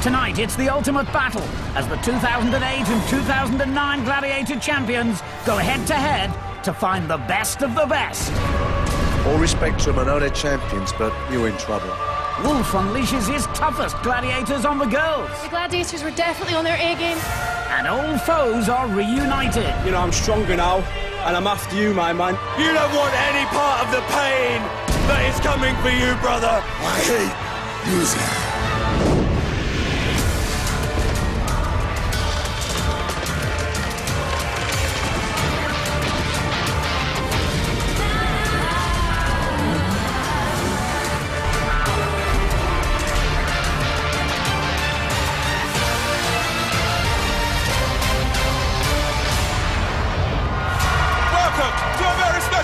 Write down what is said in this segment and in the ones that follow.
Tonight, it's the ultimate battle as the 2008 and 2009 Gladiator champions go head-to-head to find the best of the best. All respect to them, I know they're champions, but you're in trouble. Wolf unleashes his toughest gladiators on the girls. The Gladiators were definitely on their A game. And old foes are reunited. You know, I'm stronger now, and I'm after you, my man. You don't want any part of the pain that is coming for you, brother. I hate losing.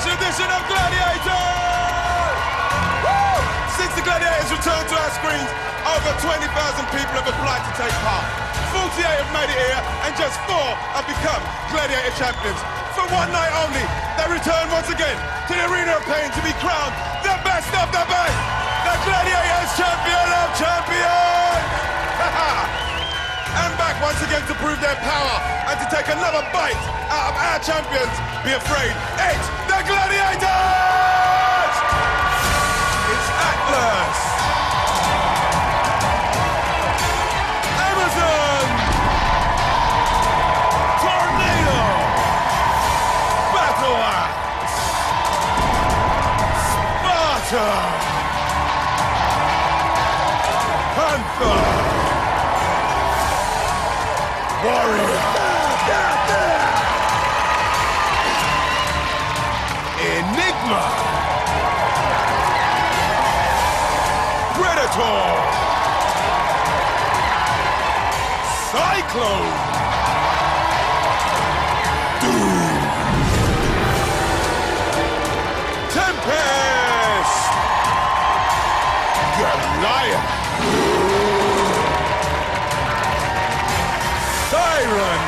Edition of Gladiators! Woo! Since the Gladiators returned to our screens, over 20,000 people have applied to take part. 48 have made it here, and just 4 have become Gladiator champions. For one night only, they return once again to the arena of pain to be crowned the best of the best! The Gladiators champion of champions! And back once again to prove their power and to take another bite out of our champions. Be afraid, it's the Gladiators! It's Atlas, Amazon, Tornado, Battle Axe, Sparta, Panther, Warrior, Enigma, Predator, Cyclone, Doom, Tempest, Goliath, Siren,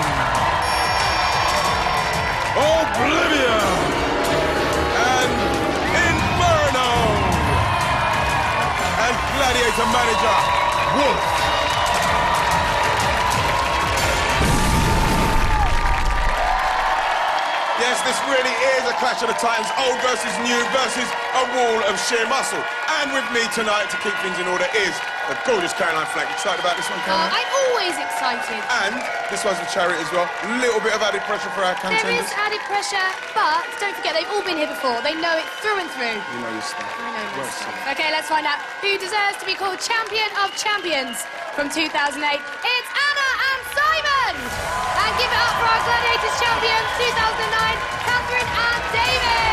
Oblivion, and Inferno, and Gladiator manager, Wolf. Yes, this really is a clash of the titans, old versus new versus a wall of sheer muscle. And with me tonight to keep things in order is the gorgeous Caroline Flack. Excited about this one, Caroline? I'm always excited. And this one's with Chariot as well. A little bit of added pressure for our contenders. There is added pressure, but don't forget, they've all been here before. They know it through and through. You know your stuff. I know my Well stuff. said. OK, let's find out who deserves to be called Champion of Champions from 2008. It's Anna and Simon! And give it up for our Gladiators champions, 2009, Catherine and David!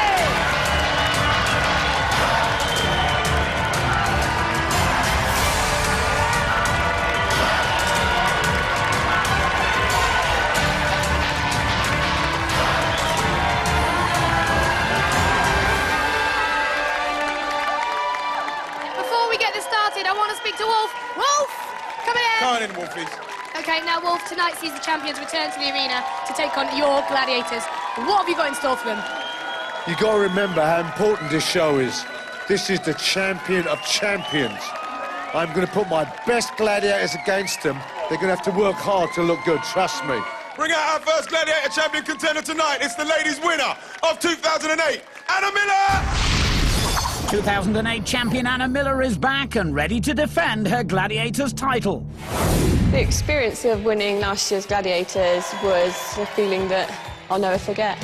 I want to speak to Wolf. Wolf! Come in! Come on in, Wolfies. OK, now, Wolf, tonight sees the champions return to the arena to take on your Gladiators. What have you got in store for them? You got to remember how important this show is. This is the champion of champions. I'm going to put my best gladiators against them. They're going to have to work hard to look good, trust me. Bring out our first Gladiator champion contender tonight. It's the ladies' winner of 2008, Anna Miller! 2008 champion Anna Miller is back and ready to defend her Gladiators title. The experience of winning last year's Gladiators was a feeling that I'll never forget.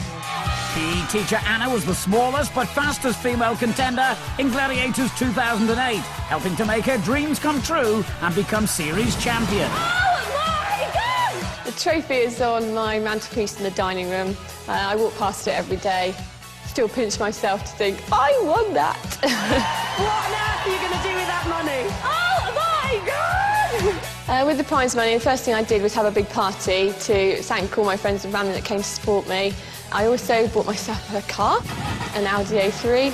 PE teacher Anna was the smallest but fastest female contender in Gladiators 2008, helping to make her dreams come true and become series champion. Oh my God! The trophy is on my mantelpiece in the dining room. I walk past it every day. Still pinch myself to think, I won that. What on earth are you going to do with that money? Oh my God! With the prize money, the first thing I did was have a big party to thank all my friends and family that came to support me. I also bought myself a car, an Audi A3.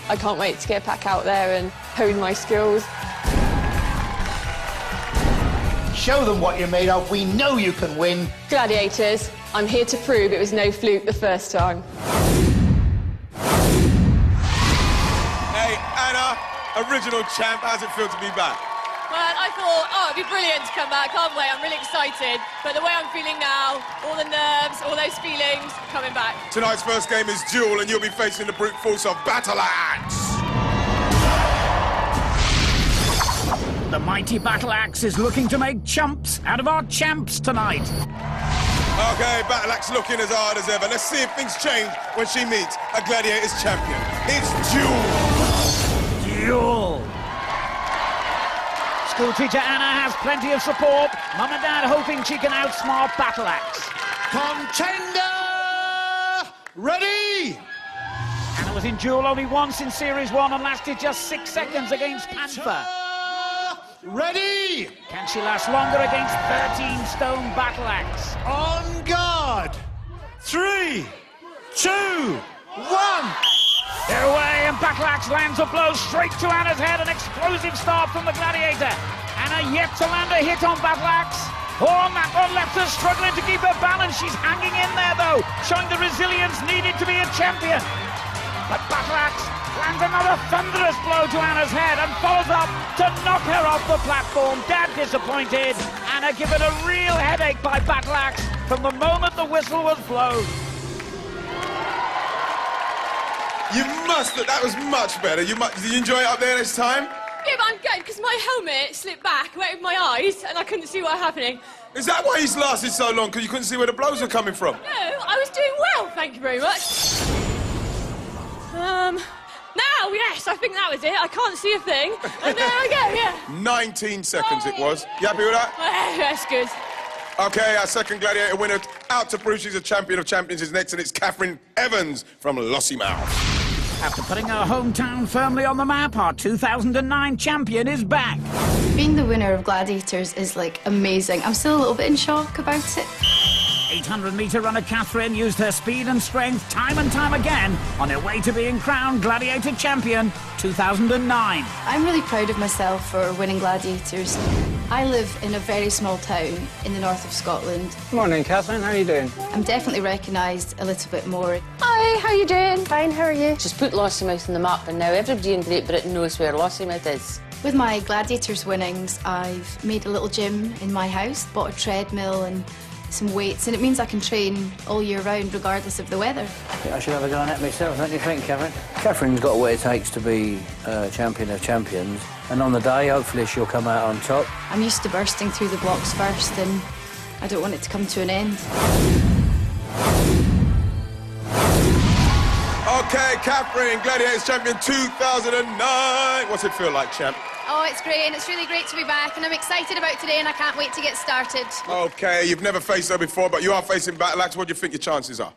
I can't wait to get back out there and hone my skills. Show them what you're made of. We know you can win. Gladiators, I'm here to prove it was no fluke the first time. Hey, Anna, original champ, how's it feel to be back? Well, I thought, oh, it'd be brilliant to come back. Can't wait. I'm really excited. But the way I'm feeling now, all the nerves, all those feelings, coming back. Tonight's first game is Duel, and you'll be facing the brute force of Battle Axe. The mighty Battle Axe is looking to make chumps out of our champs tonight. Okay, Battle Axe looking as hard as ever. Let's see if things change when she meets a Gladiators champion. It's Duel. Duel. School teacher Anna has plenty of support. Mum and Dad hoping she can outsmart Battle Axe. Contender! Ready! Anna was in Duel only once in Series 1 and lasted just 6 seconds against Panther. Ready! Can she last longer against 13-stone Battle Axe? On guard! 3, 2, 1! They're away, and Battle Axe lands a blow straight to Anna's head. An explosive start from the Gladiator. Anna yet to land a hit on Battle Axe. Oh, that one left her struggling to keep her balance. She's hanging in there, though, showing the resilience needed to be a champion. But Battle Axe lands another thunderous blow to Anna's head and follows up to knock her off the platform. Dad disappointed. Anna given a real headache by Battle Axe from the moment the whistle was blown. You must. That was much better. Did you enjoy it up there this time? Yeah, but I'm good, because my helmet slipped back right over my eyes, and I couldn't see what was happening. Is that why he's lasted so long? Because you couldn't see where the blows were coming from? No, I was doing well, thank you very much. Now, yes, I think that was it. I can't see a thing. And there I go, yeah. 19 seconds it was. You happy with that? That's good. Okay, our second Gladiator winner out to prove she's a champion of champions is next, and it's Catherine Evans from Lossiemouth. After putting her hometown firmly on the map, our 2009 champion is back. Being the winner of Gladiators is, like, amazing. I'm still a little bit in shock about it. 800-metre runner Catherine used her speed and strength time and time again on her way to being crowned Gladiator Champion 2009. I'm really proud of myself for winning Gladiators. I live in a very small town in the north of Scotland. Morning, Catherine. How are you doing? I'm definitely recognised a little bit more. Hi, how are you doing? Fine, how are you? Just put Lossiemouth on the map, and now everybody in Great Britain knows where Lossiemouth is. With my Gladiators winnings, I've made a little gym in my house, bought a treadmill and some weights, and it means I can train all year round regardless of the weather. I should have a go on it myself, don't you think, Catherine? Catherine's got what it takes to be champion of champions, and on the day, hopefully she'll come out on top. I'm used to bursting through the blocks first, and I don't want it to come to an end. Okay, Catherine, Gladiators Champion 2009. What's it feel like, champ? Oh, it's great, and it's really great to be back, and I'm excited about today, and I can't wait to get started. Okay, you've never faced her before, but you are facing Battle Axe. What do you think your chances are?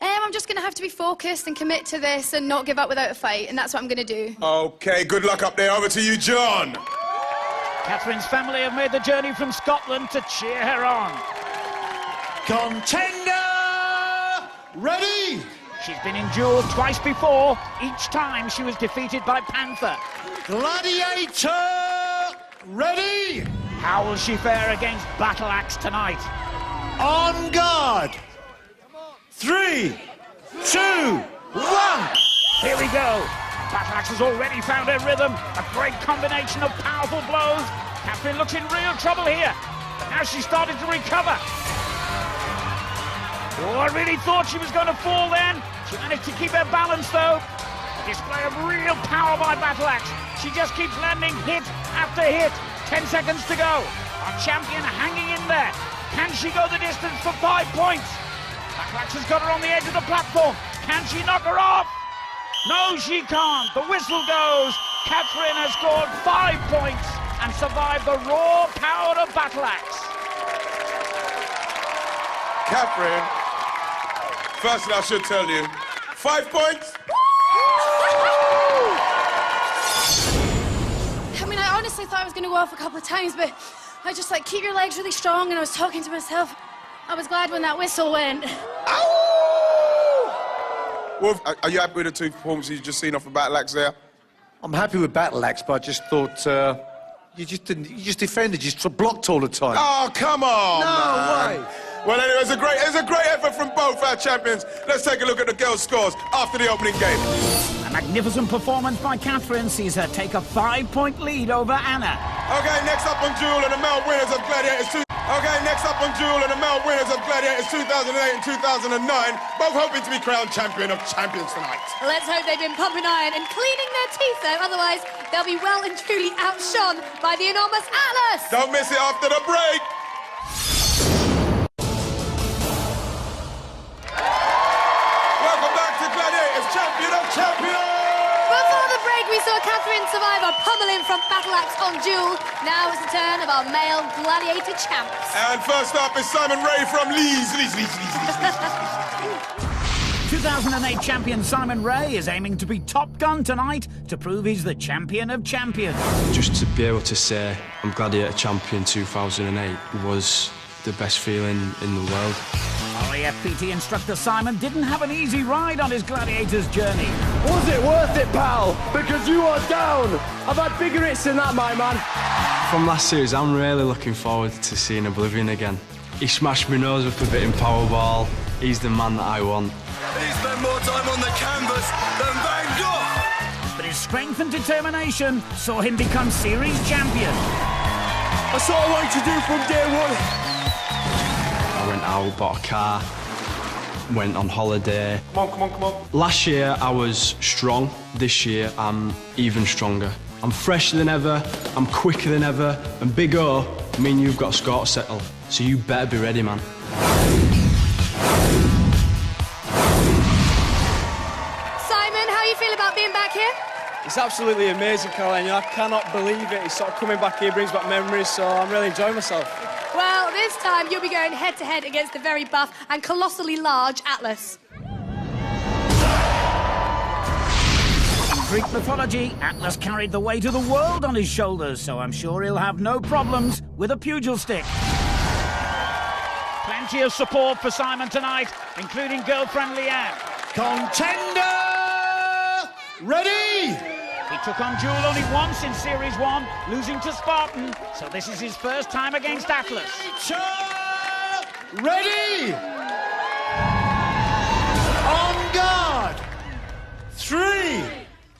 I'm just going to have to be focused and commit to this and not give up without a fight, and that's what I'm going to do. Okay, good luck up there. Over to you, John. Catherine's family have made the journey from Scotland to cheer her on. Contender! Ready! She's been in Duel twice before. Each time she was defeated by Panther. Gladiator! Ready! How will she fare against Battle Axe tonight? On guard! 3, 2, 1! Here we go. Battle Axe has already found her rhythm. A great combination of powerful blows. Catherine looks in real trouble here. But now she's started to recover. Oh, I really thought she was going to fall then. She managed to keep her balance, though. A display of real power by Battle Axe. She just keeps landing hit after hit. 10 seconds to go. Our champion hanging in there. Can she go the distance for 5 points? Battle Axe has got her on the edge of the platform. Can she knock her off? No, she can't. The whistle goes. Catherine has scored 5 points and survived the raw power of Battle Axe. Catherine, first thing I should tell you, 5 points. I mean, I honestly thought I was going to go off a couple of times, but I just, like, keep your legs really strong, and I was talking to myself. I was glad when that whistle went. Wolf, are you happy with the 2 performances you've just seen off of Battle Axe there? I'm happy with Battle Axe, but I just thought you just defended, you just blocked all the time. Oh, come on, No way. Well, anyway, it's a great effort from both our champions. Let's take a look at the girls' scores after the opening game. A magnificent performance by Catherine sees her take a 5-point lead over Anna. Okay, next up on Duel and the male winners of Gladiators 2008 and 2009, both hoping to be crowned champion of champions tonight. Let's hope they've been pumping iron and cleaning their teeth, though. Otherwise, they'll be well and truly outshone by the enormous Atlas. Don't miss it after the break. Welcome back to Gladiators, champion of champions. Before the break, we saw Catherine Survivor pummeling from Battle Axe on Duel. Now it's the turn of our male gladiator champs. And first up is Simon Ray from Leeds. 2008 champion Simon Ray is aiming to be Top Gun tonight to prove he's the champion of champions. Just to be able to say I'm Gladiator champion 2008 was the best feeling in the world. RAF PT instructor Simon didn't have an easy ride on his Gladiators journey. Was it worth it, pal? Because you are down. I've had bigger hits than that, my man. From last series, I'm really looking forward to seeing Oblivion again. He smashed my nose up a bit in Powerball. He's the man that I want. He spent more time on the canvas than Van Gogh. But his strength and determination saw him become series champion. That's all I wanted to do from day one. I went out, bought a car, went on holiday. Come on. Last year I was strong. This year I'm even stronger. I'm fresher than ever, I'm quicker than ever, and Big O, me and you've got a score to settle. So you better be ready, man. Simon, how you feel about being back here? It's absolutely amazing, Caroline. I cannot believe it. It's sort of coming back here, brings back memories, so I'm really enjoying myself. Well, this time you'll be going head-to-head against the very buff and colossally large Atlas. In Greek mythology, Atlas carried the weight of the world on his shoulders, so I'm sure he'll have no problems with a pugil stick. Plenty of support for Simon tonight, including girlfriend Leanne. Contender! Ready? He took on Duel only once in Series 1, losing to Spartan, so this is his first time against Atlas. Ready? On guard! 3,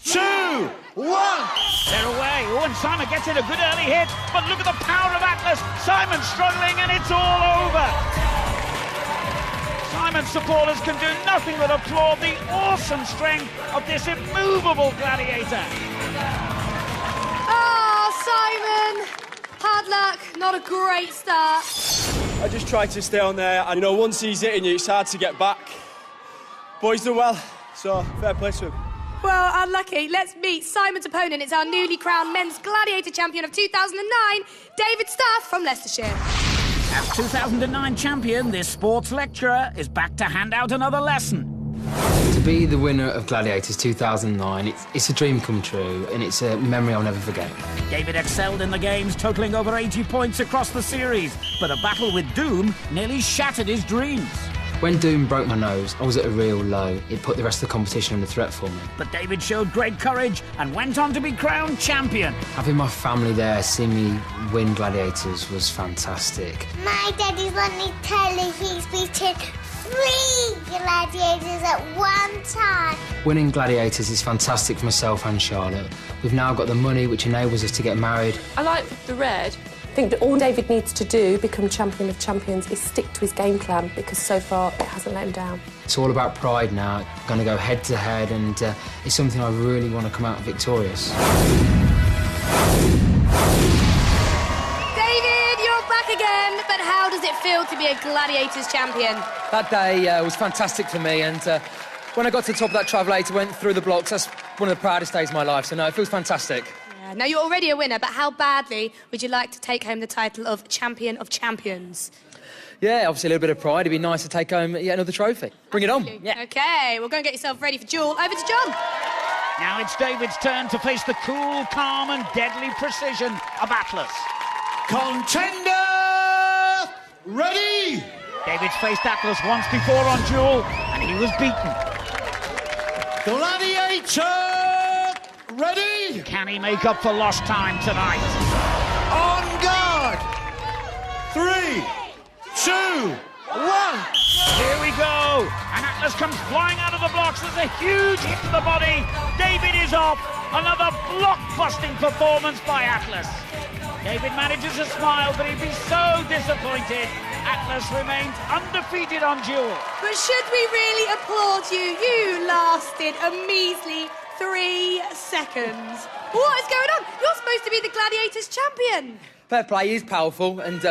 2, 1. They're away. Oh, and Simon gets in a good early hit, but look at the power of Atlas. Simon's struggling and it's all over. Simon's supporters can do nothing but applaud the awesome strength of this immovable gladiator. Oh, Simon! Hard luck, not a great start. I just tried to stay on there, and you know, once he's hitting you, it's hard to get back. But he's done well, so fair play to him. Well, unlucky. Let's meet Simon's opponent. It's our newly crowned men's gladiator champion of 2009, David Stuff from Leicestershire. As 2009 champion, this sports lecturer is back to hand out another lesson. To be the winner of Gladiators 2009, it's a dream come true, and it's a memory I'll never forget. David excelled in the games, totalling over 80 points across the series, but a battle with Doom nearly shattered his dreams. When Doom broke my nose, I was at a real low. It put the rest of the competition under threat for me. But David showed great courage and went on to be crowned champion. Having my family there, seeing me win Gladiators was fantastic. My daddy's on the telly. He's beaten 3 gladiators at one time. Winning Gladiators is fantastic for myself and Charlotte. We've now got the money which enables us to get married. I like the red. I think that all David needs to do, become champion of champions, is stick to his game plan, because so far it hasn't let him down. It's all about pride now. I'm going to go head to head, and it's something I really want to come out victorious. David, you're back again, but how does it feel to be a Gladiators champion? That day was fantastic for me, and when I got to the top of that Travelator, went through the blocks, that's one of the proudest days of my life, so no, it feels fantastic. Yeah, now, you're already a winner, but how badly would you like to take home the title of Champion of Champions? Yeah, obviously a little bit of pride. It'd be nice to take home yet another trophy. Bring it on. Yeah. OK, well, go and get yourself ready for Duel. Over to John. Now it's David's turn to face the cool, calm and deadly precision of Atlas. Contender! Ready? David's faced Atlas once before on Duel, and he was beaten. Gladiator! Ready? Can he make up for lost time tonight? On guard! 3, 2, 1. Here we go. And Atlas comes flying out of the blocks. There's a huge hit to the body. David is off. Another block-busting performance by Atlas. David manages a smile, but he'd be so disappointed. Atlas remains undefeated on duel. But should we really applaud you? You lasted a measly 3 seconds. What is going on? You're supposed to be the Gladiators champion. Fair play, he's powerful, and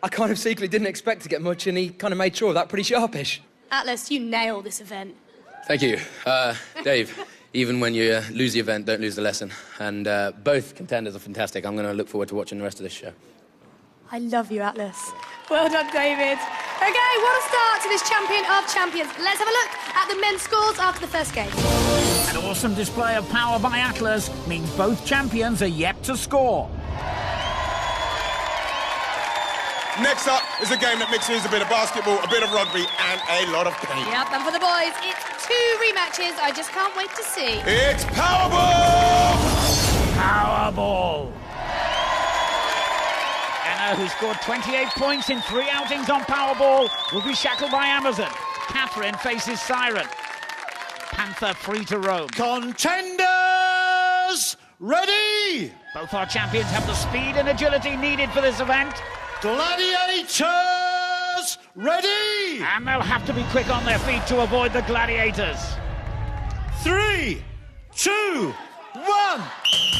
I kind of secretly didn't expect to get much, and he kind of made sure of that pretty sharpish. Atlas, you nailed this event. Thank you. Dave, even when you lose the event, don't lose the lesson. And both contenders are fantastic. I'm going to look forward to watching the rest of this show. I love you, Atlas. Well done, David. OK, what a start to this champion of champions. Let's have a look at the men's scores after the first game. An awesome display of power by Atlas means both champions are yet to score. Next up is a game that mixes a bit of basketball, a bit of rugby, and a lot of pain. Yep, and for the boys, it's 2 rematches. I just can't wait to see. It's Powerball! Powerball. Anna, who scored 28 points in 3 outings on Powerball, will be shackled by Amazon. Catherine faces Siren. Panther free to roam. Contenders, ready! Both our champions have the speed and agility needed for this event. Gladiators, ready! And they'll have to be quick on their feet to avoid the Gladiators. 3, 2, 1.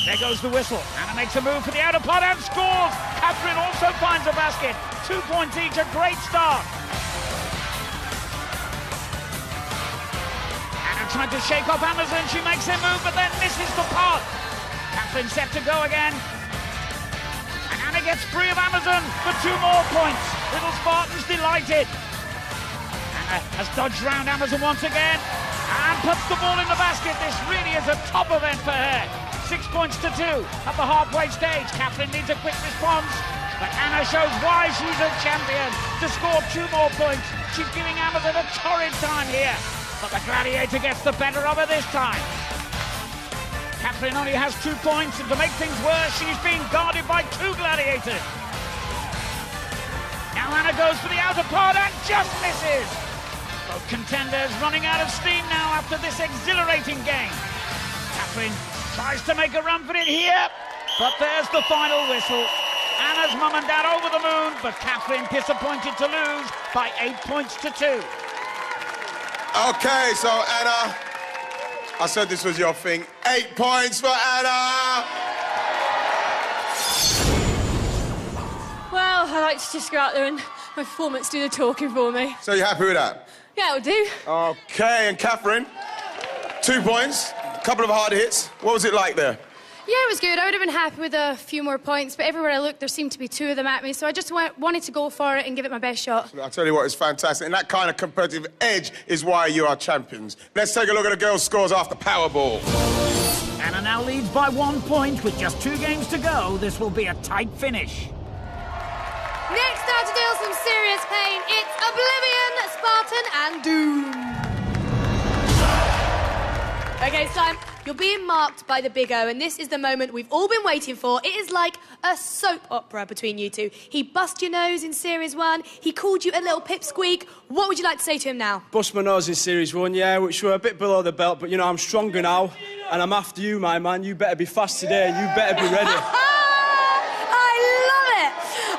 There goes the whistle. Anna makes a move for the outer pod and scores. Catherine also finds a basket. 2 points each, a great start. Anna trying to shake off Amazon. She makes a move, but then misses the pod. Catherine set to go again. And Anna gets free of Amazon for 2 more points. Little Spartan's delighted. Anna has dodged round Amazon once again and puts the ball in the basket. This really is a top event for her. 6 points to 2 at the halfway stage. Catherine needs a quick response, but Anna shows why she's a champion to score 2 more points. She's giving Amazon a torrid time here, but the Gladiator gets the better of her this time. Catherine only has 2 points, and to make things worse, she's being guarded by 2 Gladiators. Now Anna goes for the outer pod and just misses. Both contenders running out of steam now after this exhilarating game. Catherine tries to make a run for it here, but there's the final whistle. Anna's mum and dad over the moon, but Catherine disappointed to lose by 8 points to 2. OK, so Anna, I said this was your thing. 8 points for Anna! Well, I like to just go out there and my performance do the talking for me. So you happy with that? Yeah, it'll do. OK, and Catherine, 2 points, a couple of hard hits. What was it like there? Yeah, it was good. I would have been happy with a few more points, but everywhere I looked, there seemed to be 2 of them at me, so I just wanted to go for it and give it my best shot. I'll tell you what, it's fantastic, and that kind of competitive edge is why you are champions. Let's take a look at the girls' scores after Powerball. Anna now leads by 1 point with just 2 games to go. This will be a tight finish. Next time to deal some serious pain, it's Oblivion, Spartan and Doom. OK, Slime, you're being marked by the Big O, and this is the moment we've all been waiting for. It is like a soap opera between you two. He bust your nose in Series 1, he called you a little pipsqueak. What would you like to say to him now? Bust my nose in Series 1, yeah, which were a bit below the belt, but, you know, I'm stronger now, and I'm after you, my man. You better be fast today, you better be ready.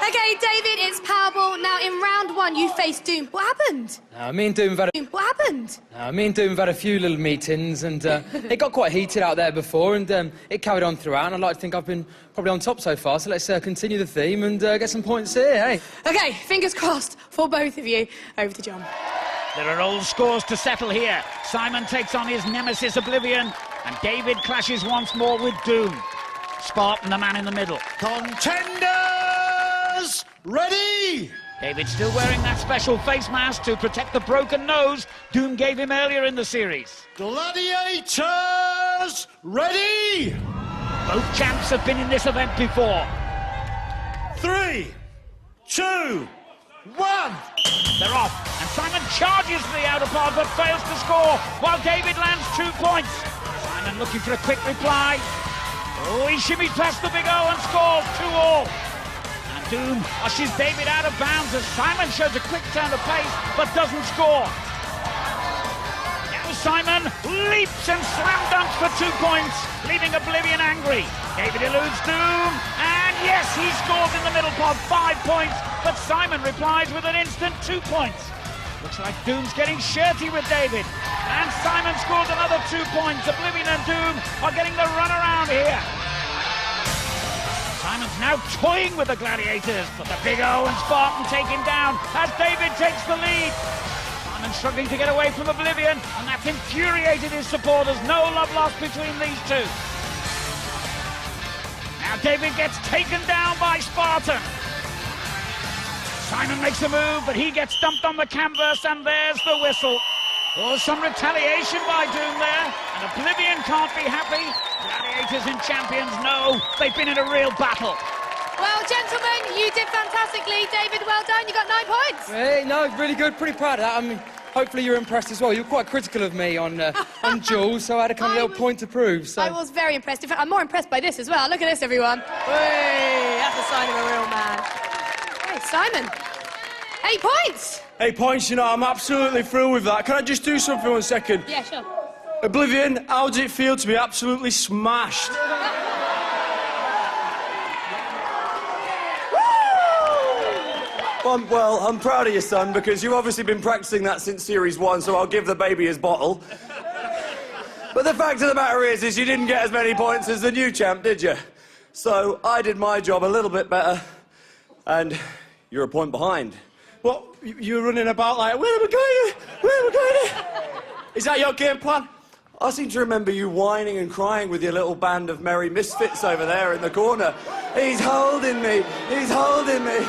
OK, David, it's Powerball. Now, in round 1, you faced Doom. What happened? Me and Doom have had What happened? me and Doom have had a few little meetings, and it got quite heated out there before, and it carried on throughout, and I'd like to think I've been probably on top so far, so let's continue the theme and get some points here, hey? OK, fingers crossed for both of you. Over to John. There are old scores to settle here. Simon takes on his nemesis Oblivion, and David clashes once more with Doom. Spartan, the man in the middle. Contenders, ready! David's still wearing that special face mask to protect the broken nose Doom gave him earlier in the series. Gladiators, ready! Both champs have been in this event before. 3, 2, 1. They're off, and Simon charges for the outer pod but fails to score, while David lands 2 points. Simon looking for a quick reply. Oh, he shimmies past the Big O and scores 2-all. And Doom ushes David out of bounds as Simon shows a quick turn of pace but doesn't score. Now Simon leaps and slam dunks for 2 points, leaving Oblivion angry. David eludes Doom, and yes, he scores in the middle pod, 5 points, but Simon replies with an instant 2 points. Looks like Doom's getting shirty with David, and Simon scores another 2 points. Oblivion and Doom are getting the runaround here. Simon's now toying with the Gladiators, but the Big O and Spartan take him down as David takes the lead. Simon's struggling to get away from Oblivion, and that's infuriated his supporters. No love lost between these two. Now David gets taken down by Spartan. Simon makes a move, but he gets dumped on the canvas, and there's the whistle. Oh, some retaliation by Doom there, and Oblivion can't be happy. Gladiators and champions know they've been in a real battle. Well, gentlemen, you did fantastically. David, well done. You got 9 points. Hey, no, really good. Pretty proud of that. I mean, hopefully you're impressed as well. You were quite critical of me on Jules, so I had a kind of little point to prove. So. I was very impressed. In fact, I'm more impressed by this as well. Look at this, everyone. Hey, that's a sign of a real man. Hey, Simon. 8 points. 8 points, you know, I'm absolutely thrilled with that. Can I just do something 1 second? Yeah, sure. Oblivion, how does it feel to be absolutely smashed? Well, I'm proud of you, son, because you've obviously been practicing that since Series 1, so I'll give the baby his bottle. But the fact of the matter is you didn't get as many points as the new champ, did you? So I did my job a little bit better, and you're a point behind. What? You're running about like, where are we going? Where are we going? Is that your game plan? I seem to remember you whining and crying with your little band of merry misfits over there in the corner. He's holding me. He's holding me.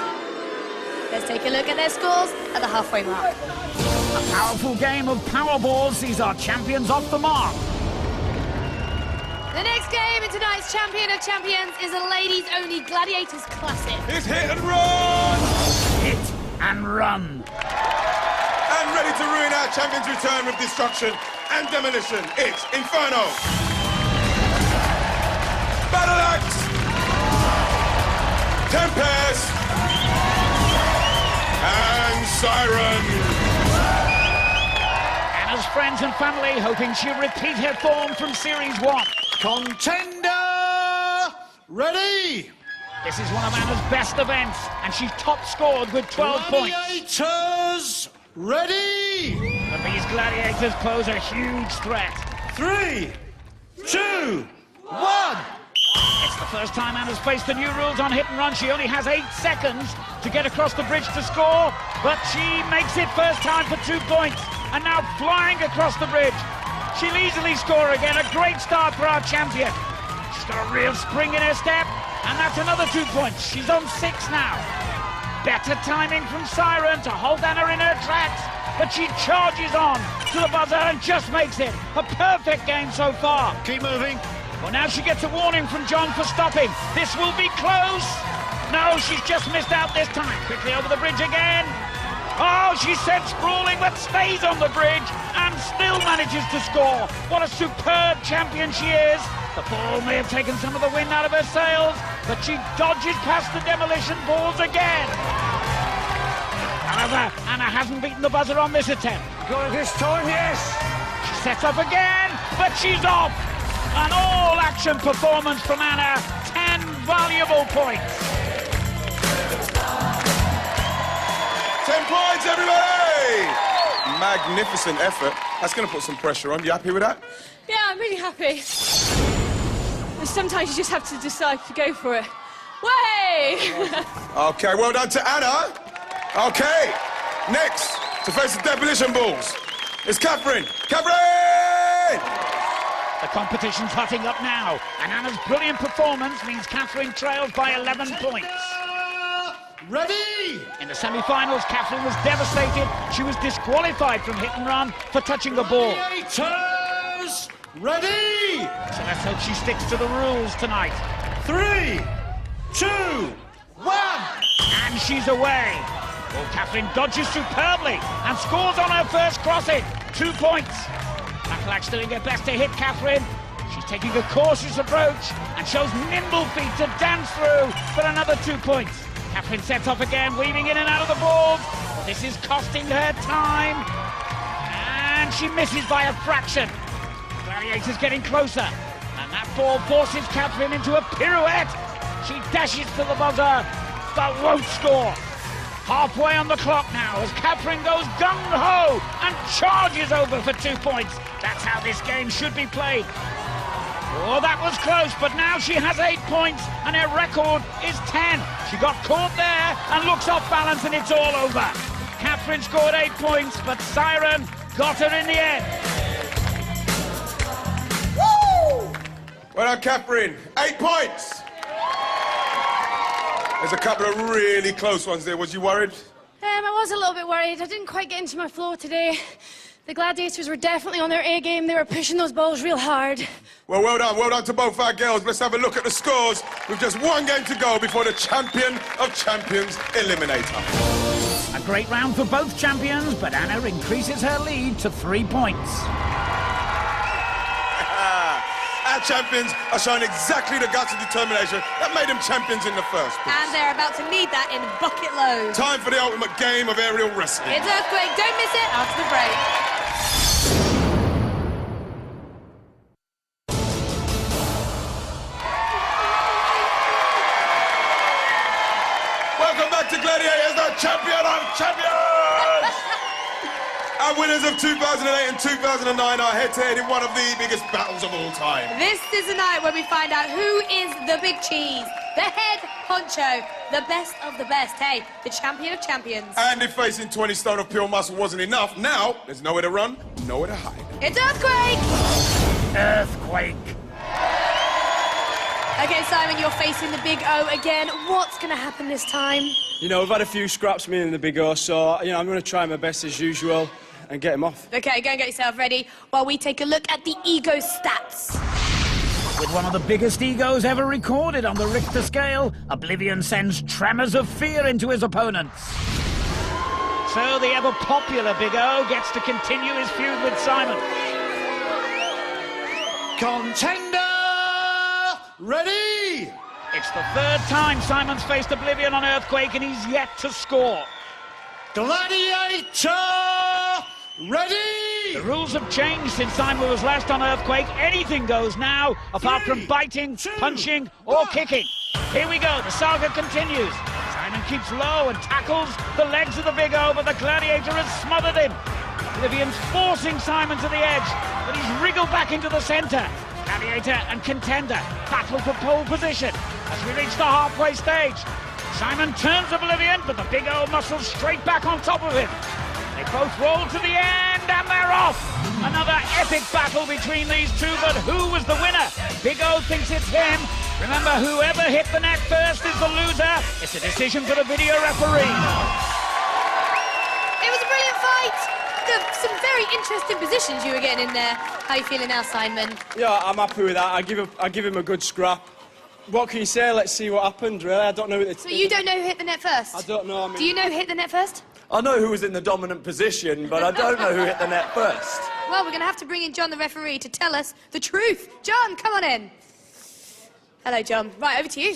Let's take a look at their scores at the halfway mark. A powerful game of Powerballs sees our champions off the mark. The next game in tonight's Champion of Champions is a ladies-only Gladiators Classic. It's hit and run! Hit and run. And ready to ruin our champion's return with destruction and demolition. It's Inferno. Battle Axe. Tempest. And Siren. Anna's friends and family hoping she'll repeat her form from Series 1. Contender, ready? This is one of Anna's best events, and she's top scored with 12 points. Gladiators, ready? But these Gladiators pose a huge threat. 3, 2, 1. It's the first time Anna's faced the new rules on hit and run. She only has 8 seconds to get across the bridge to score, but she makes it first time for 2 points, and now flying across the bridge. She'll easily score again. A great start for our champion. She's got a real spring in her step, and that's another 2 points. She's on 6 now. Better timing from Siren to hold Anna in her tracks, but she charges on to the buzzer and just makes it. A perfect game so far. Keep moving. Well, now she gets a warning from John for stopping. This will be close. No, she's just missed out this time. Quickly over the bridge again. Oh, she's sent sprawling, but stays on the bridge and still manages to score. What a superb champion she is. The ball may have taken some of the wind out of her sails, but she dodges past the demolition balls again. However, Anna hasn't beaten the buzzer on this attempt. Got it this time, yes. She sets up again, but she's off. An all-action performance from Anna. 10 valuable points. 10 points, everybody! Magnificent effort. That's going to put some pressure on. You happy with that? Yeah, I'm really happy. And sometimes you just have to decide to go for it. Way! Okay, well done to Anna. Okay, next, to face the demolition balls, it's Catherine. Catherine! The competition's hotting up now, and Anna's brilliant performance means Catherine trails by 11 points. Ready? In the semi-finals, Catherine was devastated. She was disqualified from hit and run for touching the ball. Gladiators, ready? So let's hope she sticks to the rules tonight. 3, 2, 1. And she's away. Well, Catherine dodges superbly and scores on her first crossing. 2 points. Black's doing her best to hit Catherine. She's taking a cautious approach and shows nimble feet to dance through for another 2 points. Catherine sets off again, weaving in and out of the balls. But this is costing her time. And she misses by a fraction. Gladiator's getting closer. And that ball forces Catherine into a pirouette. She dashes to the buzzer, but won't score. Halfway on the clock now as Catherine goes gung-ho and charges over for 2 points. That's how this game should be played. Oh, that was close, but now she has 8 points and her record is 10. She got caught there and looks off balance and it's all over. Catherine scored 8 points, but Siren got her in the end. Woo! Well done, Catherine. 8 points. There's a couple of really close ones there. Was you worried? I was a little bit worried. I didn't quite get into my flow today. The Gladiators were definitely on their A game. They were pushing those balls real hard. Well, well done to both our girls. Let's have a look at the scores with just one game to go before the champion of champions eliminator. A great round for both champions, but Anna increases her lead to 3 points. Our champions are showing exactly the guts and determination that made them champions in the first place. And they're about to need that in bucket loads. Time for the ultimate game of aerial wrestling. It's Earthquake. Don't miss it after the break. Welcome back to Gladiators, the champion of champions! Our winners of 2008 and 2009 are head-to-head in one of the biggest battles of all time. This is the night where we find out who is the big cheese, the head honcho, the best of the best. Hey, the champion of champions. And if facing 20 stone of pure muscle wasn't enough, now there's nowhere to run, nowhere to hide. It's Earthquake! Earthquake. Okay, Simon, you're facing the Big O again. What's going to happen this time? You know, we've had a few scraps, me and the Big O, so, you know, I'm going to try my best as usual and get him off. Okay, go and get yourself ready while we take a look at the ego stats. With one of the biggest egos ever recorded on the Richter scale, Oblivion sends tremors of fear into his opponents. So the ever-popular Big O gets to continue his feud with Simon. Contender, ready? It's the third time Simon's faced Oblivion on Earthquake and he's yet to score. Gladiator, ready? The rules have changed since Simon was last on Earthquake. Anything goes now, apart from biting, punching, or kicking. Here we go, the saga continues. Simon keeps low and tackles the legs of the Big O, but the Gladiator has smothered him. Oblivion's forcing Simon to the edge, but he's wriggled back into the centre. Gladiator and Contender battle for pole position as we reach the halfway stage. Simon turns Oblivion, but the Big O muscles straight back on top of him. They both roll to the end, and they're off! Another epic battle between these two, but who was the winner? Big O thinks it's him. Remember, whoever hit the net first is the loser. It's a decision for the video referee. It was a brilliant fight. Some very interesting positions you were getting in there. How are you feeling now, Simon? Yeah, I'm happy with that. I give him a good scrap. What can you say? Let's see what happened, really. I don't know. So you don't know who hit the net first? I don't know. I mean... Do you know who hit the net first? I know who was in the dominant position, but I don't know who hit the net first. Well, we're going to have to bring in John, the referee, to tell us the truth. John, come on in. Hello, John. Right, over to you.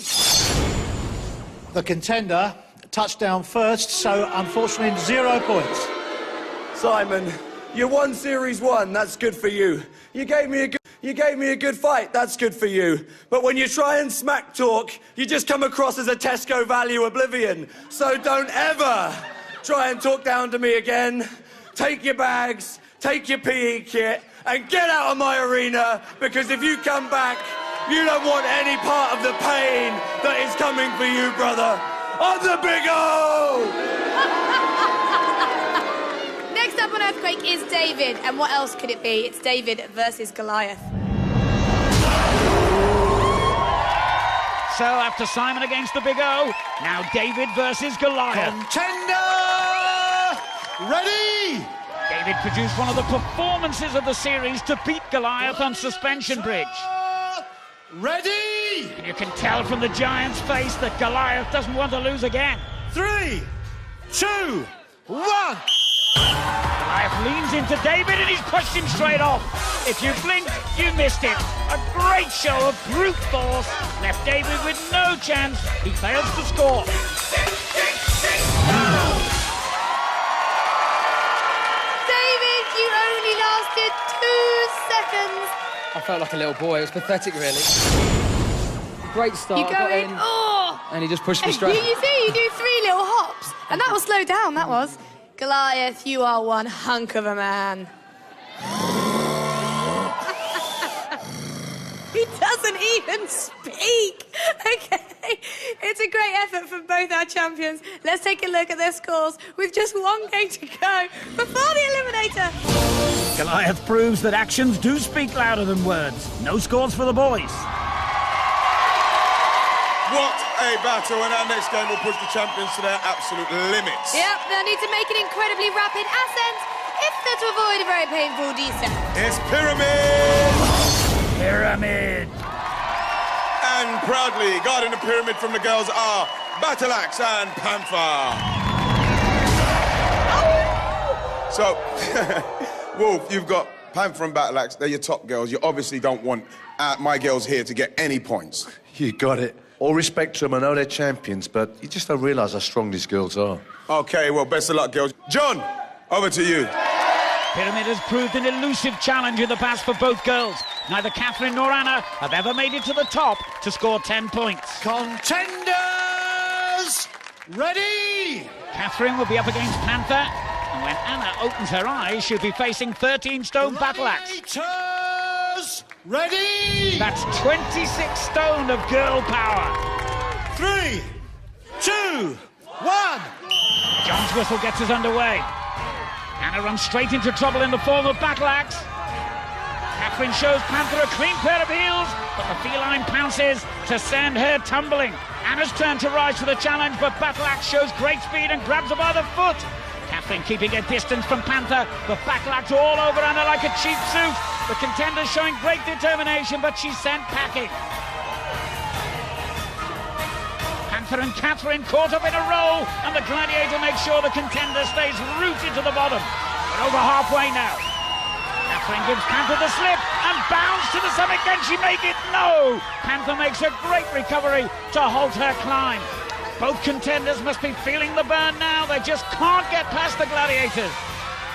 The Contender touchdown first, so unfortunately 0 points. Simon, you won Series 1, that's good for you. You gave me a good fight, that's good for you. But when you try and smack talk, you just come across as a Tesco value Oblivion. So don't ever try and talk down to me again. Take your bags, take your PE kit, and get out of my arena, because if you come back, you don't want any part of the pain that is coming for you, brother. I'm the Big O! Next up on Earthquake is David, and what else could it be? It's David versus Goliath. So after Simon against the Big O, now David versus Goliath. Contender, ready? David produced one of the performances of the series to beat Goliath on Suspension Bridge. Ready? And you can tell from the giant's face that Goliath doesn't want to lose again. 3, 2, 1. Goliath leans into David and he's pushed him straight off. If you blinked, you missed it. A great show of brute force left David with no chance. He fails to score. David, you only lasted 2 seconds. I felt like a little boy. It was pathetic, really. Great start. You go in, and he just pushed me straight. You see, you do 3 little hops. And that will slow down, that was. Goliath, you are one hunk of a man. He doesn't even speak. Okay, it's a great effort from both our champions. Let's take a look at their scores with just 1 game to go before the Eliminator. Goliath proves that actions do speak louder than words. No scores for the boys. What a battle, and our next game will push the champions to their absolute limits. Yep, they'll need to make an incredibly rapid ascent if they're to avoid a very painful descent. It's Pyramid! Pyramid! And proudly guarding the pyramid from the girls are Battle Axe and Panther. So, Wolf, you've got Panther and Battle Axe. They're your top girls. You obviously don't want my girls here to get any points. You got it. All respect to them, I know they're champions, but you just don't realise how strong these girls are. OK, well, best of luck, girls. John, over to you. Pyramid has proved an elusive challenge in the past for both girls. Neither Catherine nor Anna have ever made it to the top to score 10 points. Contenders, ready? Catherine will be up against Panther, and when Anna opens her eyes, she'll be facing 13-stone Battle Axe. Gladiators, ready? That's 26 stone of girl power. 3, 2, 1. John's whistle gets us underway. Anna runs straight into trouble in the form of Battle Axe. Catherine shows Panther a clean pair of heels, but the feline pounces to send her tumbling. Anna's turn to rise to the challenge, but Battle Axe shows great speed and grabs her by the foot. Catherine keeping a distance from Panther, but Battle Axe all over Anna like a cheap suit. The contender's showing great determination, but she's sent packing. Panther and Catherine caught up in a roll, and the Gladiator makes sure the contender stays rooted to the bottom. We're over halfway now. Catherine gives Panther the slip and bounds to the summit. Can she make it? No! Panther makes a great recovery to halt her climb. Both contenders must be feeling the burn now. They just can't get past the Gladiators.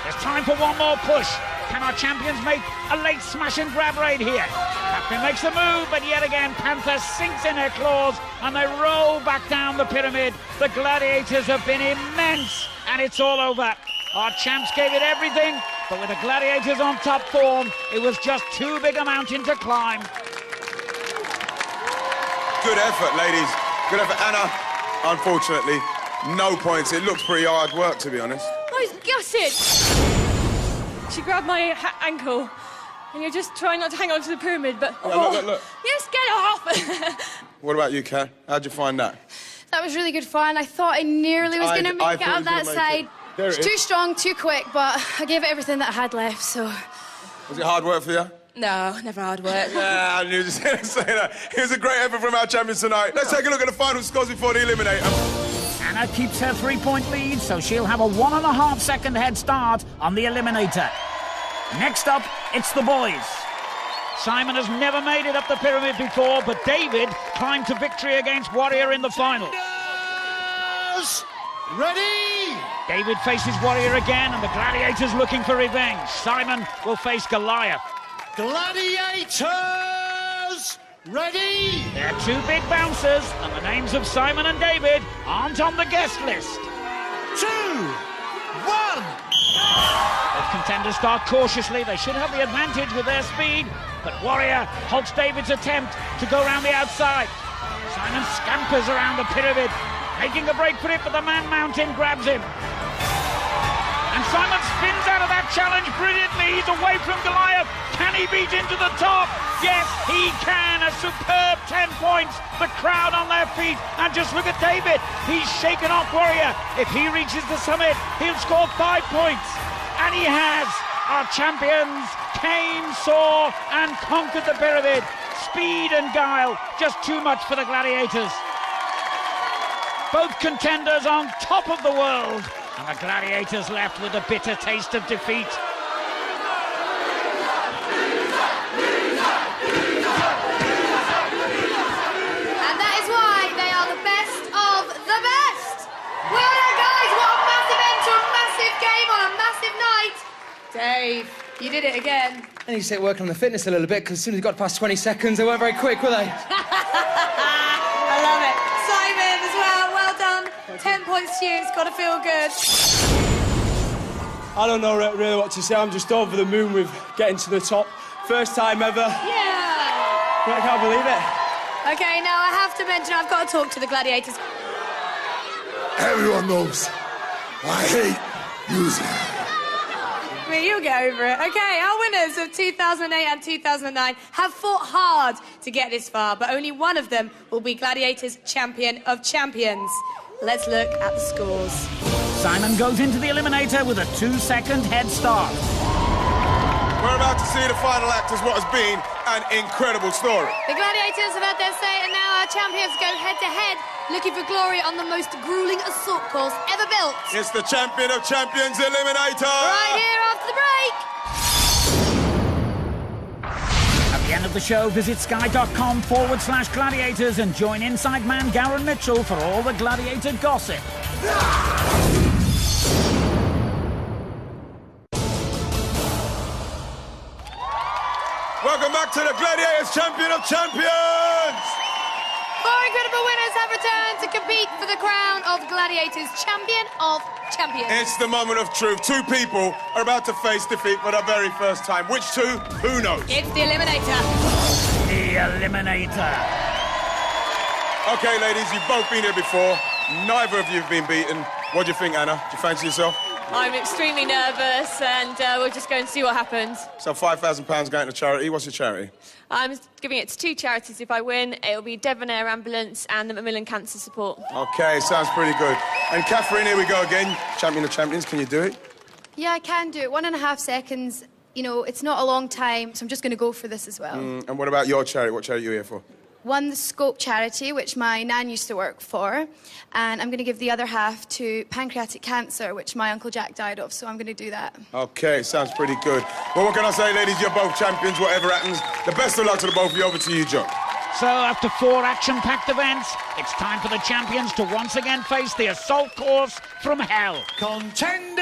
There's time for one more push. Can our champions make a late smash and grab raid here? Catherine makes the move, but yet again Panther sinks in her claws and they roll back down the pyramid. The Gladiators have been immense, and it's all over. Our champs gave it everything, but with the Gladiators on top form, it was just too big a mountain to climb. Good effort, ladies. Good effort. Anna, unfortunately, no points. It looks pretty hard work, to be honest. I was gutted. She grabbed my ankle, and you're just trying not to hang on to the pyramid, but... Look. Yes, get off! What about you, Kat? How'd you find that? That was really good fun. I thought I nearly was going to make it out of that side. It's too strong, too quick, but I gave it everything that I had left, so... Was it hard work for you? No, never hard work. Yeah, I knew you were going to say that. It was a great effort from our champions tonight. Let's take a look at the final scores before the Eliminator. Anna keeps her 3-point lead, so she'll have a 1.5-second head start on the Eliminator. Next up, it's the boys. Simon has never made it up the pyramid before, but David climbed to victory against Warrior in the final. Ready? David faces Warrior again, and the Gladiators looking for revenge. Simon will face Goliath. Gladiators, ready? They're two big bouncers, and the names of Simon and David aren't on the guest list. 2, 1. Both contenders start cautiously. They should have the advantage with their speed, but Warrior halts David's attempt to go around the outside. Simon scampers around the pyramid, making a break for it, but the man mountain grabs him. And Simon spins out of that challenge brilliantly. He's away from Goliath. Can he beat into the top? Yes, he can. A superb 10 points. The crowd on their feet. And just look at David. He's shaken off Warrior. If he reaches the summit, he'll score 5 points. And he has. Our champions came, saw, and conquered the pyramid. Speed and guile, just too much for the Gladiators. Both contenders on top of the world. And the Gladiators left with a bitter taste of defeat. You did it again. I need to start working on the fitness a little bit, because as soon as it got past 20 seconds, they weren't very quick, were they? I love it. Simon as well, well done. 10 points to you, it's got to feel good. I don't know really what to say. I'm just over the moon with getting to the top. First time ever. Yeah! I can't believe it. Okay, now I have to mention, I've got to talk to the Gladiators. Everyone knows I hate losing. You'll get over it. Okay, our winners of 2008 and 2009 have fought hard to get this far, but only one of them will be Gladiators Champion of Champions. Let's look at the scores. Simon goes into the eliminator with a 2-second head start. We're about to see the final act as what has been an incredible story. The Gladiators have had their say, and now our champions go head-to-head, looking for glory on the most gruelling assault course ever built. It's the Champion of Champions Eliminator! Right here after the break! At the end of the show, visit sky.com/gladiators and join Inside Man Garen Mitchell for all the Gladiator gossip. Welcome back to the Gladiators Champion of Champions! 4 incredible winners have returned to compete for the crown of Gladiators Champion of Champions. It's the moment of truth. 2 people are about to face defeat for the very first time. Which 2? Who knows? It's the Eliminator. The Eliminator. Okay, ladies, you've both been here before. Neither of you have been beaten. What do you think, Anna? Do you fancy yourself? I'm extremely nervous, and we'll just go and see what happens. So £5,000 going to charity. What's your charity? I'm giving it to 2 charities if I win. It'll be Devon Air Ambulance and the Macmillan Cancer Support. Okay, sounds pretty good. And Catherine, here we go again. Champion of Champions, can you do it? Yeah, I can do it. 1.5 seconds. You know, it's not a long time, so I'm just going to go for this as well. And what about your charity? What charity are you here for? One, the Scope charity, which my nan used to work for, and I'm going to give the other half to pancreatic cancer, which my Uncle Jack died of, so I'm going to do that. Okay, sounds pretty good. Well, what can I say, ladies? You're both champions, whatever happens. The best of luck to the both of you. Over to you, John. So, after 4 action-packed events, it's time for the champions to once again face the assault course from hell. Contenders,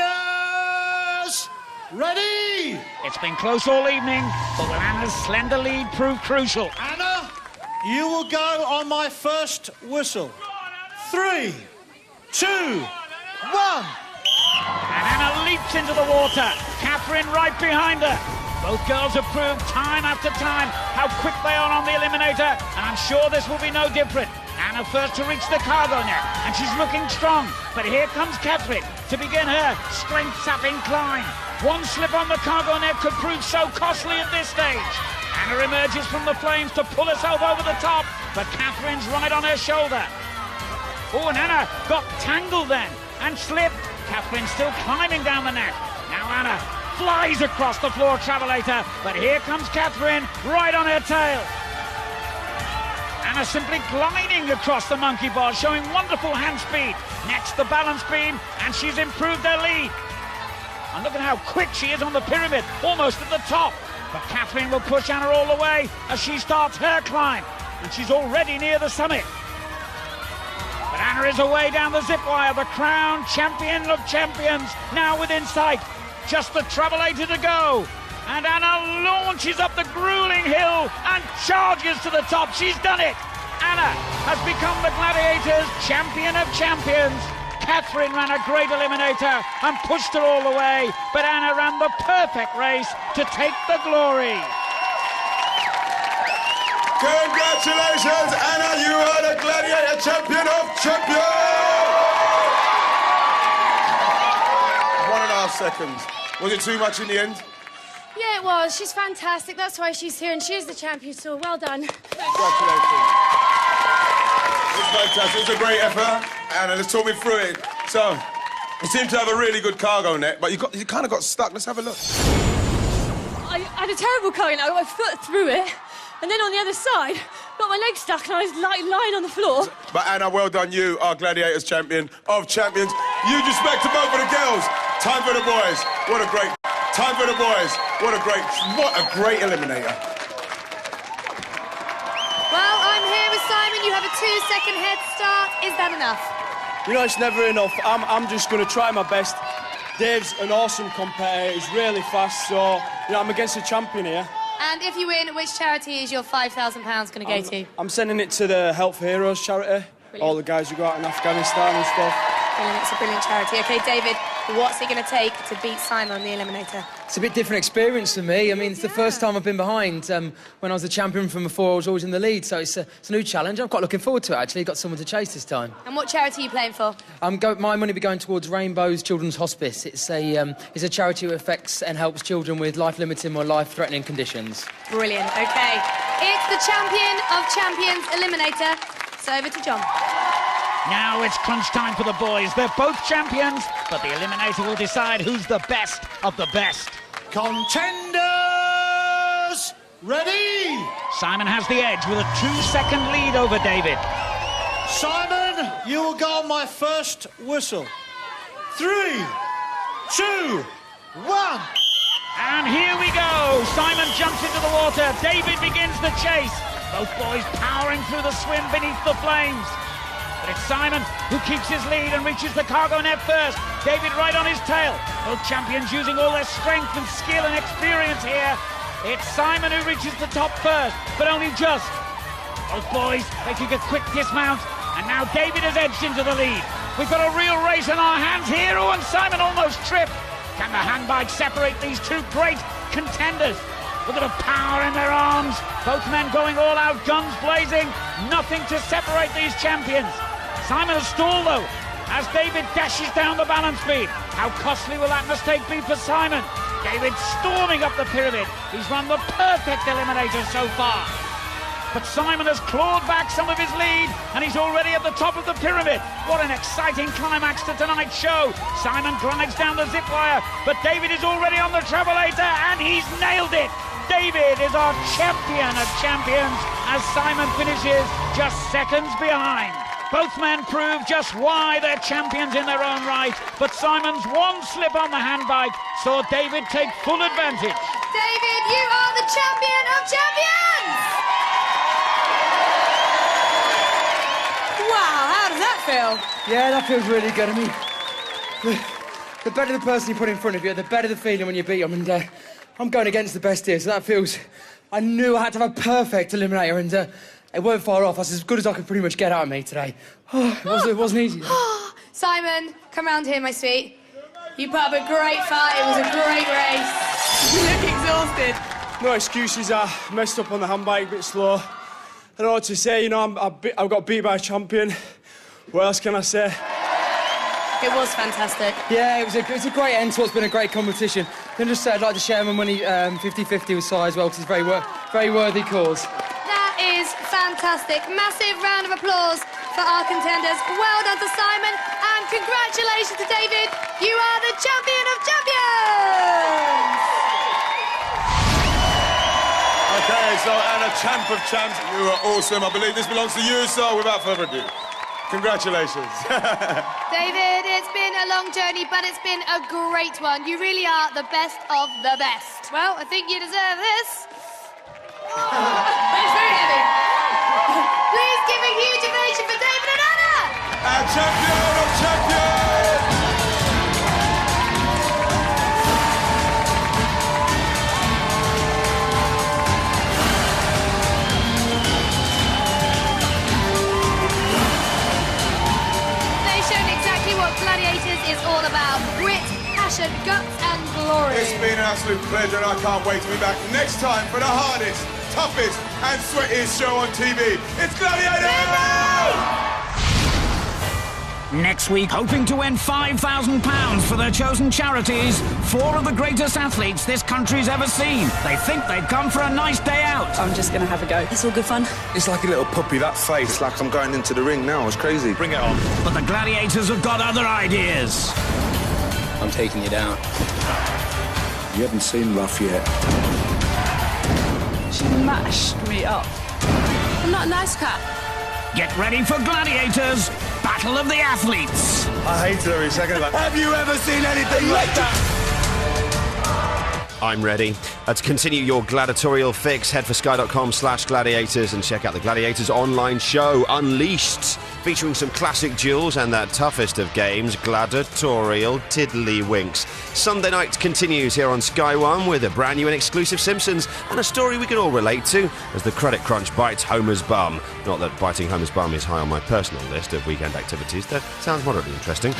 ready? It's been close all evening, but will Anna's slender lead prove crucial? Anna, you will go on my first whistle. 3, 2, 1. And Anna leaps into the water. Catherine right behind her. Both girls have proved time after time how quick they are on the eliminator, and I'm sure this will be no different. Anna first to reach the cargo net, and she's looking strong. But here comes Catherine to begin her strength-sapping climb. One slip on the cargo net could prove so costly at this stage. Anna emerges from the flames to pull herself over the top, but Catherine's right on her shoulder. Oh, and Anna got tangled then and slipped. Catherine's still climbing down the net. Now Anna flies across the floor travelator, but here comes Catherine right on her tail. Anna simply gliding across the monkey bar, showing wonderful hand speed. Next, the balance beam, and she's improved her lead. And look at how quick she is on the pyramid, almost at the top. But Catherine will push Anna all the way as she starts her climb, and she's already near the summit. But Anna is away down the zip wire, the crown champion of champions, now within sight. Just the travelator to go. And Anna launches up the grueling hill and charges to the top. She's done it. Anna has become the Gladiators champion of champions. Catherine ran a great eliminator and pushed her all the way, but Anna ran the perfect race to take the glory. Congratulations, Anna, you are the Gladiator champion of champions! 1.5 seconds. Was it too much in the end? Yeah, it was. She's fantastic. That's why she's here, and she's the champion, so well done. Congratulations. It's fantastic. It's a great effort. Anna, let's talk me through it. So, you seem to have a really good cargo net, but you kind of got stuck. Let's have a look. I had a terrible cargo net. I got my foot through it, and then on the other side, got my leg stuck, and I was lying on the floor. But Anna, well done. You are Gladiators champion of champions. Huge respect to both of the girls. Time for the boys. What a great... Time for the boys. What a great eliminator. Well, I'm here with Simon. You have a 2-second head start. Is that enough? You know, it's never enough. I'm just going to try my best. Dave's an awesome competitor. He's really fast, so Yeah, I'm against the champion here. And if you win, which charity is your £5,000 going to go to? I'm sending it to the Help for Heroes charity. Brilliant. All the guys who go out in Afghanistan and stuff. Brilliant, it's a brilliant charity. OK, David, what's it going to take to beat Simon on the Eliminator? It's a bit different experience for me. I mean, it's the first time I've been behind. When I was the champion from before, I was always in the lead, so it's a new challenge. I'm quite looking forward to it, actually. Got someone to chase this time. And what charity are you playing for? My money will be going towards Rainbow's Children's Hospice. It's a charity who affects and helps children with life-limiting or life-threatening conditions. Brilliant, OK. It's the champion of champions Eliminator. So over to John. Now it's crunch time for the boys. They're both champions, but the Eliminator will decide who's the best of the best. Contenders, ready? Simon has the edge with a 2-second lead over David. Simon, you will go on my first whistle. 3, 2, 1. And here we go. Simon jumps into the water. David begins the chase. Both boys powering through the swim beneath the flames. But it's Simon who keeps his lead and reaches the cargo net first. David right on his tail. Both champions using all their strength and skill and experience here. It's Simon who reaches the top first, but only just. Both boys making a quick dismount, and now David has edged into the lead. We've got a real race in our hands here. Oh, and Simon almost tripped. Can the handbike separate these two great contenders? Look at the power in their arms. Both men going all out, guns blazing. Nothing to separate these champions. Simon has stalled, though, as David dashes down the balance beam. How costly will that mistake be for Simon? David storming up the pyramid. He's run the perfect Eliminator so far. But Simon has clawed back some of his lead, and he's already at the top of the pyramid. What an exciting climax to tonight's show. Simon glides down the zip wire, but David is already on the travelator, and he's nailed it. David is our champion of champions as Simon finishes just seconds behind. Both men prove just why they're champions in their own right, but Simon's one slip on the handbike saw David take full advantage. David, you are the champion of champions! Wow, how does that feel? Yeah, that feels really good. I mean, the better the person you put in front of you, the better the feeling when you beat them, and I'm going against the best here, so that feels... I knew I had to have a perfect Eliminator, and it weren't far off. That's as good as I could pretty much get out of me today. It wasn't easy. Simon, come round here, my sweet. You put up a great fight. It was a great race. You look exhausted. No excuses. I messed up on the handbike, a bit slow. I don't know what to say. You know, I got beat by a champion. What else can I say? It was fantastic. Yeah, it was a great end to what's been a great competition. Then just I'd like to share my money 50-50 with Si as well, because it's a very worthy cause. That is fantastic. Massive round of applause for our contenders. Well done to Simon, and congratulations to David. You are the champion of champions! Okay, so Anna, champ of champs, you are awesome. I believe this belongs to you, so without further ado, congratulations. David, it's been a long journey, but it's been a great one. You really are the best of the best. Well, I think you deserve this. It's very heavy. Please give a huge ovation for David and Anna! Our champion of champions! They've shown exactly what Gladiators is all about. Grit, passion, guts and glory. It's been an absolute pleasure, and I can't wait to be back next time for the hardest, toughest and sweatiest show on TV. It's Gladiators! Next week, hoping to win £5,000 for their chosen charities, 4 of the greatest athletes this country's ever seen. They think they've come for a nice day out. I'm just going to have a go. It's all good fun. It's like a little puppy, that face. It's like I'm going into the ring now. It's crazy. Bring it on. But the Gladiators have got other ideas. I'm taking you down. You haven't seen Rough yet. She mashed me up. I'm not a nice cat. Get ready for Gladiators, Battle of the Athletes. I hated every second of that. Have you ever seen anything like that? I'm ready. To continue your gladiatorial fix, head for sky.com/gladiators and check out the Gladiators online show, Unleashed. featuring some classic duels and that toughest of games, Gladiatorial Tiddlywinks. Sunday night continues here on Sky One with a brand new and exclusive Simpsons and a story we can all relate to as the credit crunch bites Homer's bum. Not that biting Homer's bum is high on my personal list of weekend activities. That sounds moderately interesting.